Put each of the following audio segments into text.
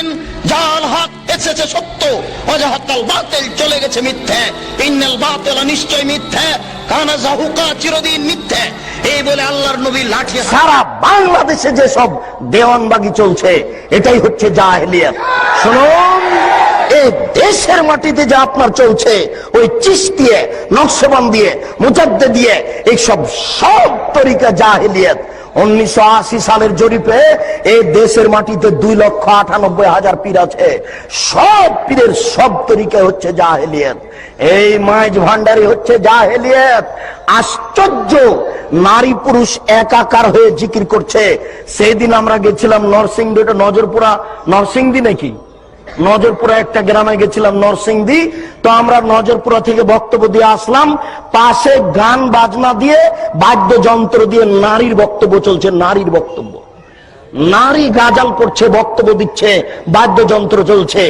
বলেন জাল হক এসেছে সত্য, ওয়াজাহাকাল বাতিল চলে গেছে মিথ্যে, ইন্নাল বাতিলা নিশ্চয় মিথ্যে, কানা যাহুকা চিরদিন মিথ্যে। এই বলে আল্লাহর নবী লাঠি। সারা বাংলাদেশে যে সব দেওয়ানবাগি চলছে এটাই হচ্ছে জাহেলিয়াত। শুনুন, এই দেশের মাটিতে যে আপনার চলছে ওই চিশতিয়া, নকশবন্দ দিয়ে, মুজাদ্দিদ দিয়ে, এই সব তরিকা জাহেলিয়াত। 1980 সালের জরিপে এই দেশের মাটিতে 2,98,000 পীর আছে। সব পীরের সব তরিকা হচ্ছে জাহেলিয়াত। এই মাইজ ভান্ডারি হচ্ছে জাহেলিয়াত। আশ্চর্য, নারী পুরুষ একাকার হয়ে জিকির করছে। সেদিন আমরা গেছিলাম নরসিংদী, এটা নজরপুরা, নরসিংদী নাকি নজরপুরা একটা গ্রামে গেছিলাম, নরসিংদী। তো আমরা নজরপুরা থেকে বক্তব্য দিয়ে আসলাম, পাশে গান বাজনা দিয়ে বাদ্যযন্ত্র দিয়ে নারীর বক্তব্য চলছে। নারীর বক্তব্য, নারী গাজাল করছে, বক্তব্য দিচ্ছে, বাদ্যযন্ত্র চলছে।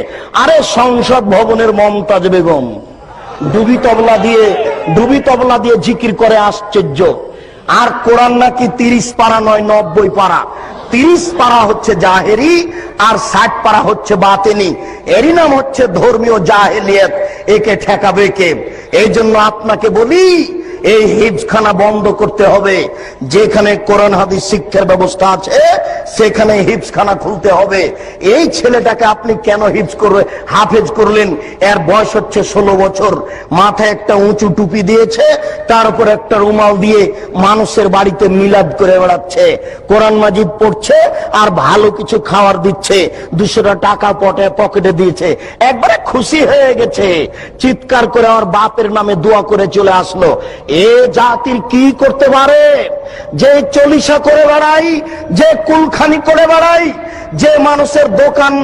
আরে সংসদ ভবনের মমতাজ বেগম ডুবি তবলা দিয়ে জিকির করে। আশ্চর্য। আর কোরআন নাকি 30 পারা নয়, 90 পারা। 30 পারা হচ্ছে জাহেরি আর 60 পারা হচ্ছে বাতেনি। এরই নাম হচ্ছে ধর্মীয় জাহেলিয়াত। একে ঠেকাবে কে? এই জন্য আপনাকে বলি, এই হিফজখানা বন্ধ করতে হবে। যেখানে কোরআন হাদিস শিক্ষার ব্যবস্থা আছে সেখানে হিফজখানা খুলতে হবে। এই ছেলেটাকে আপনি কেন হাফেজ করলেন? এর বয়স হচ্ছে 16 বছর। মাথায় একটা উঁচু টুপি দিয়েছে, তার উপর একটা রুমাল দিয়ে মানুষের বাড়িতে মিলাদ করে বেড়াচ্ছে, কোরআন মাজিদ পড়ছে আর ভালো কিছু খাওয়ার দিচ্ছে, 200 টাকা পকেটে দিয়েছে। একবারে খুশি হয়ে গেছে, চিৎকার করে আমার বাপের নামে দোয়া করে চলে আসলো। এ জাতির কি করতে পারে? যে চলিসা করে বেড়াই, যে কুলখানি করে বেড়াই, যে মানুষের দোকান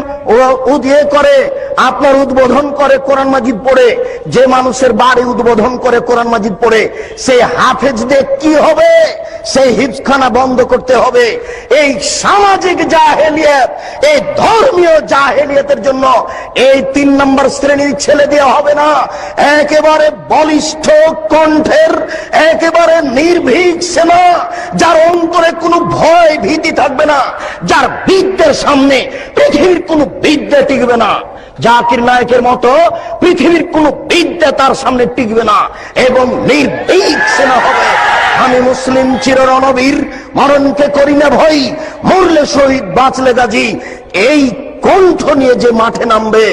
উদিয়ে করে, আপনার উদ্বোধন করে কোরআন মাজিদ পড়ে, যে মানুষের বাড়ি উদ্বোধন করে কোরআন মাজিদ পড়ে, সেই হাফেজদের কি হবে? সেই হিফজখানা বন্ধ করতে হবে। এই সামাজিক জাহেলিয়াত, এই ধর্মীয় জাহেলিয়াতের জন্য এই 3 নম্বর শ্রেণীর ছেলে দেওয়া হবে না। একেবারে বলিষ্ঠ কণ্ঠের, একেবারে নির্ভীক সেনা, যার অন্তরে কোনো ভয় ভীতি থাকবে না, যার বিদ্যের সামনে পৃথিবীর কোনো বিদ্যা টিকবে না। জাকির নায়কের মতো পৃথিবীর কোনো বিদ্যা তার সামনে টিকবে না, এবং নির্ভীক সেনা হবে। আমি মুসলিম চির রণবীর, মরণকে করি না ভয়, মরলে শহীদ বাঁচলে গাজী। এই কণ্ঠ নিয়ে যে মাঠে নামবে,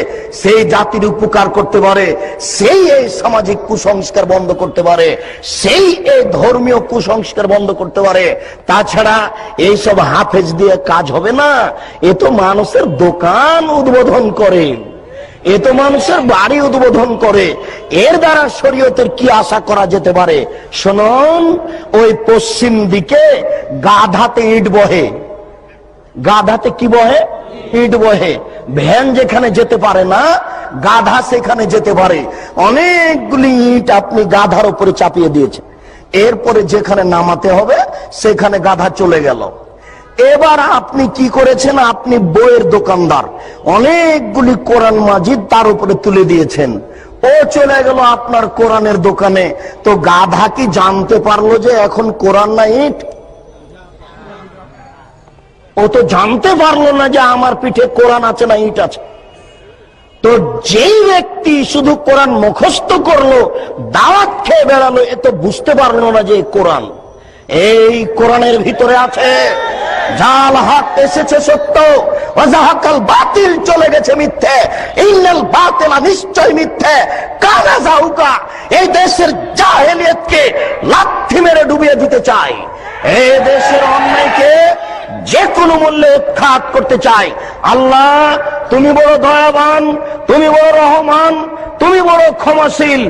সেই জাতির উপকার করতে পারে, সেই এই সামাজিক কুসংস্কার বন্ধ করতে পারে, সেই এই ধর্মীয় কুসংস্কার বন্ধ করতে পারে। তাছাড়া এইসব হাফেজ দিয়ে কাজ হবে না। এ তো মানুষের দোকান উদ্বোধন করে, এ তো মানুষের বাড়ি উদ্বোধন করে। এর দ্বারা শরীয়তের কি আশা করা যেতে পারে? শুনুন, ওই পশ্চিম দিকে গাধাতে ইট বহে। গাধাতে কি বহে? ইট বহে। ভ্যান যেখানে যেতে পারে না, গাধা সেখানে যেতে পারে। অনেকগুলি ইট আপনি গাধার উপরে চাপিয়ে দিয়েছে, এরপরে যেখানে নামাতে হবে সেখানে গাধা চলে গেল। এবার আপনি কি করেছেন? আপনি বইয়ের দোকানদার, অনেকগুলি কোরআন মাজিদ তার উপরে তুলে দিয়েছেন। ও চলে গেল আপনার কোরআনের দোকানে। তো গাধা কি জানতে পারলো যে এখন কোরআন না ইট? ও তো জানতে পারলো না যে আমার পিঠে কোরআন আছে না ইট আছে। তো যেই ব্যক্তি শুধু কোরআন মুখস্থ করলো, দাওয়াত খেয়ে বেড়ালো, এ তো বুঝতে পারলো না যে কোরআন। এই কোরআনের ভিতরে আছে জাল হক এসেছে সত্য, ওয়াজাহাকাল বাতিল চলে গেছে মিথ্যে, ইন্নাল বাতিলা নিশ্চয় মিথ্যে, কানা যাহুকা। এই দেশের জাহেলিয়াতকে লাথি মেরে ডুবিয়ে দিতে চাই, এই দেশের অন্যায়কে যে কোনো মূল্যে উৎখাত করতে চাই। আল্লাহ, তুমি বড় দয়াবান, তুমি বড় রহমান, তুমি বড় ক্ষমাশীল।